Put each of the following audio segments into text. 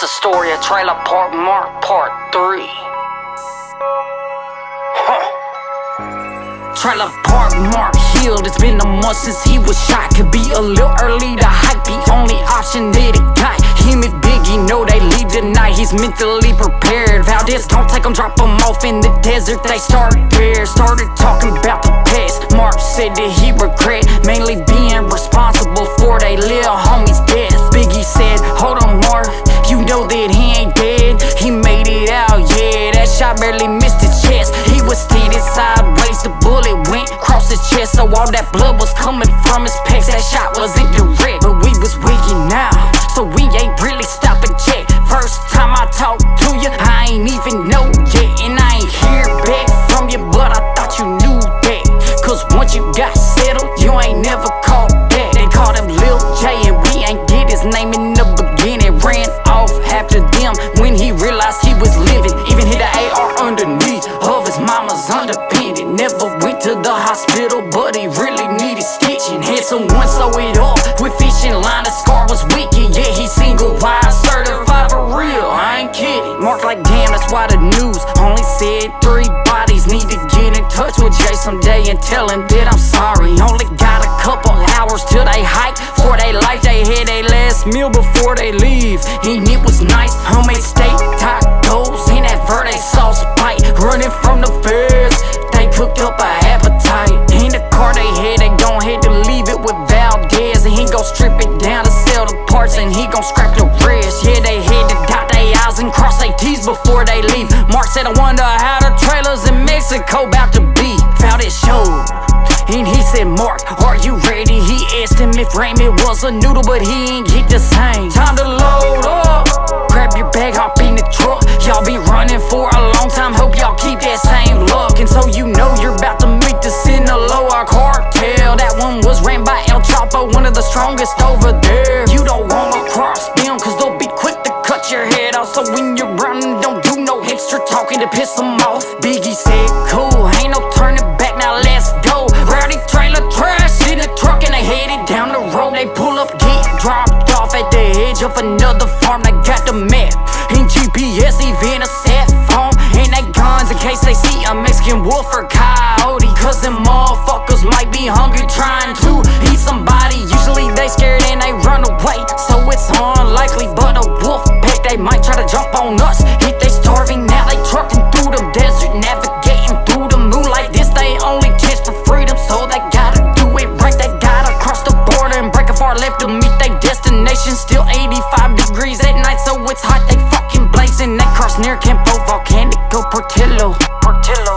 It's a story of Trailer Park Mark Part 3. Trailer Park Mark healed. It's been a month since he was shot. Could be a little early to hype. The only option that he got. Him and Biggie know they leave tonight. He's mentally prepared. Valdez don't take him, drop him off in the desert. They start there. Started talking about the past. Mark said that he regret mainly being responsible for they little homie's death. Biggie said, hold on Mark, you know that he ain't dead. He made it out, yeah, that shot barely missed his chest. He was standing sideways, the bullet went across his chest. So all that blood was coming from his pecs. That shot wasn't direct, but we was wigging now, so we ain't really stop and check. First time I talk to you, I ain't even know yet. And I ain't hear back from you, but I thought you knew that. Cause once you got settled, you ain't never called back. They called him Lil J and we ain't get his name in the beginning. Ran off after them when he realized he was living. Even hit the AR underneath of his mama's underpinning. Never went to the hospital, but he really needed stitching. Had someone sew it off with fishing line. The scar was wicked, yeah, he single wide certified for real, I ain't kidding. Mark like damn, that's why the news only said 3 bodies. Need to get in touch with Jay someday and tell him that I'm sorry. Only got a couple hours till they hike for they life. They had their last meal before they leave, and it was nice. Homemade steak, tacos, and that verde sauce bite. Running from the feds, they cooked up a appetite. In the car they had, they gon' had to leave it with Valdez, and he gon' strip it down to sell the parts, and he gon' scrap the rest. Yeah, they had to dot their I's and cross their T's before they leave. Mark said, I wonder how the trailers in Mexico bout to be. Valdez showed, and he said, Mark, are you ready? He asked him if Raymond was a noodle, but he ain't get the same. Time to load up, grab your bag, hop in the truck. Y'all been running for a long time, hope y'all keep that same luck. And so you know you're about to meet the Sinaloa cartel. That one was ran by El Chapo, one of the strongest over there. You don't wanna cross them, cause they'll be quick to cut your head off. So when you're running, don't do no extra talking to piss them off. Biggie said, cool, ain't no turning back, now let's go. Rowdy trailer trash in the truck and they headed down the road. They pull up, get dropped off at the edge of another farm. They got the map and GPS, even a set phone, and they guns in case they see a Mexican wolf or coyote. Cause them motherfuckers might be hungry trying to eat somebody. Usually they scared and they run away, so it's unlikely. But a wolf pack, they might try to jump on us. If they starving now, they trucking through the desert, navigating through the moonlight. This they only chance for freedom, so they gotta do it right. They gotta cross the border and break a far left to meet their destination. Still 85 degrees at night, so it's hot, they fucking blazing. They cross near Campo Volcanico, Portillo.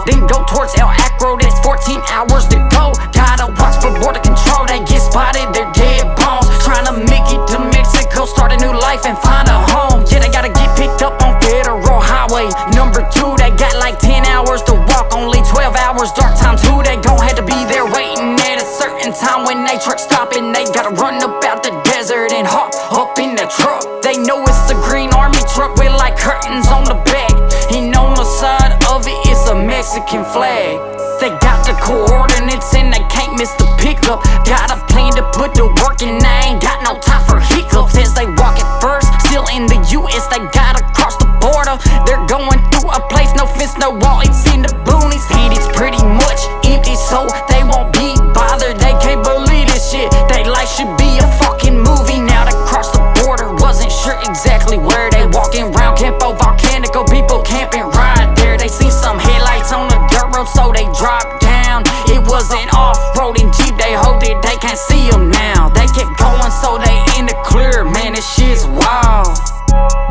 Then go towards El Acro, that's 14 hours to go. Gotta watch for border control, they get spotted, they're dead bones. Trying to make it to Mexico, start a new life and find a home. Yeah, they gotta get picked up on Federal Highway number 2. They got like 10 hours to walk, only 12 hours dark time too. They gon' have to be there waiting at a certain time when they truck stop, and they gotta run up out the desert and hop up in the truck. They know it's a green army truck with like curtains on the back, and on the side of it is a Mexican flag. They got the coordinates and they can't miss the pickup. Got a plan to put to work and they ain't got no time for hiccups. As they walk at first, still in the US, they gotta cross the border. They're going through a place, no fence, no wall, it's in the boonies. And it's pretty much empty, so they won't be bothered. They can't believe this shit, they life should be a fucking movie. Now they cross the border, wasn't sure exactly where they walking around Campo Volcanico, people camping right there. They seen some headlights on the dirt road, so they dropped down. It was an off-roading Jeep, they hold it, they can't see them now. They kept going, so they in the clear, man, this shit's wild.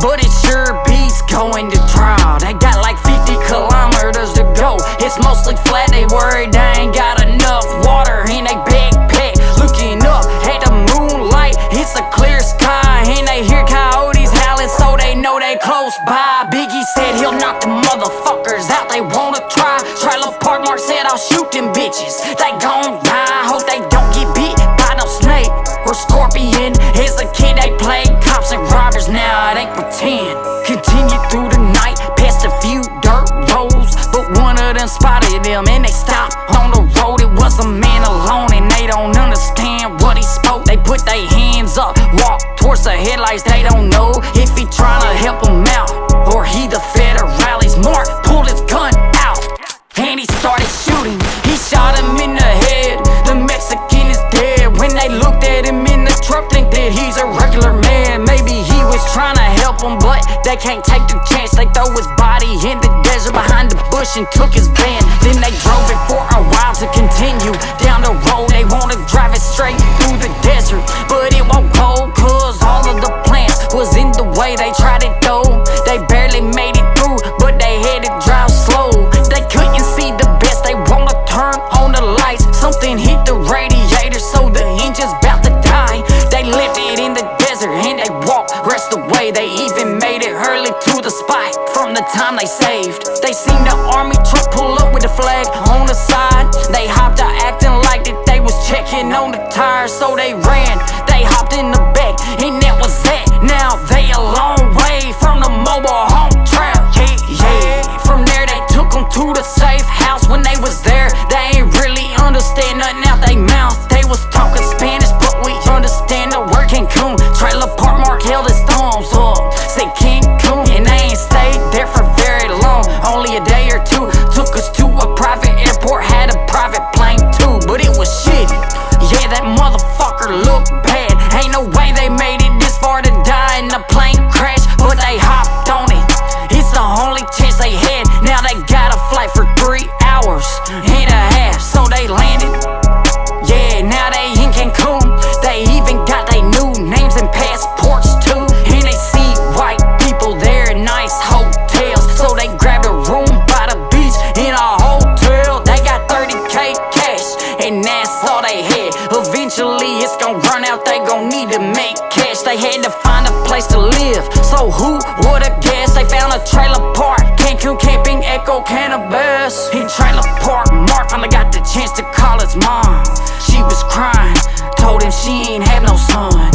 But it sure beats going to trial. They got like 50 kilometers to go, it's mostly flat, they worried they ain't got enough water in they backpack. Looking up at the moonlight, it's a clear sky, and they hear coyotes howling, so they know they close by. Biggie said he'll knock the motherfuckers out, they wanna try. Trailer Park Mark said I'll shoot them bitches, they gon' die. Hope they don't get bit by no snake or scorpion. As a kid they played cops and robbers, now it ain't pretend. Continued through the night, past a few dirt roads, but one of them spotted them and they stopped on the road. It was a man alone and they don't understand what he spoke. They put their hands up, walk towards the headlights, they don't know if he tryna help They can't take the chance, they throw his body in the desert behind the bush and took his van. Then they drove it for a while to continue down the road. They wanna drive it straight through the desert, but it won't go, cause all of the plants was in the way. They tried it though, they barely made it through, but they had to drive slow. They couldn't see the best, they wanna turn on the lights. Something hit the radiator, so the engine's about to die. They left it in the desert and they walked rest away. They even made it early to the spot from the time they saved. They seen the army truck pull up with the flag on the side. They hopped out acting like that they was checking on the tires, so they ran. They hopped in the back and that was that. Now they a long way from the mobile home trap. Yeah, from there they took them to the safe house. When they was there, they ain't really understand nothing out they mouth. They was talking Spanish, but we understand the word Cancun. Trailer park Mark held his thumbs up, said Cancun, and they ain't stayed there for very long. Only a day or two, took us to a private airport, had a private plane too, but it was shitty. Yeah, that motherfucker looked bad. Ain't no way they made it this far to die in a plane crash, but they hopped on it. It's the only chance they had. Now they got a flight for 3 hours and a half, so they landed. Yeah, now they in Cancun. They even got their new names and passports too. And they see white people there in nice hotels, so they grabbed a room by the beach in a hotel. They got 30K cash, and that's all they had. Eventually it's gon' run out, they gon' need to make cash. They had to find a place to live, so who would've guessed? They found a trailer park, Cancun camping, Echo Cannabis. In trailer park, Mark finally got the chance to call his mom. She was crying, told him she ain't have no son.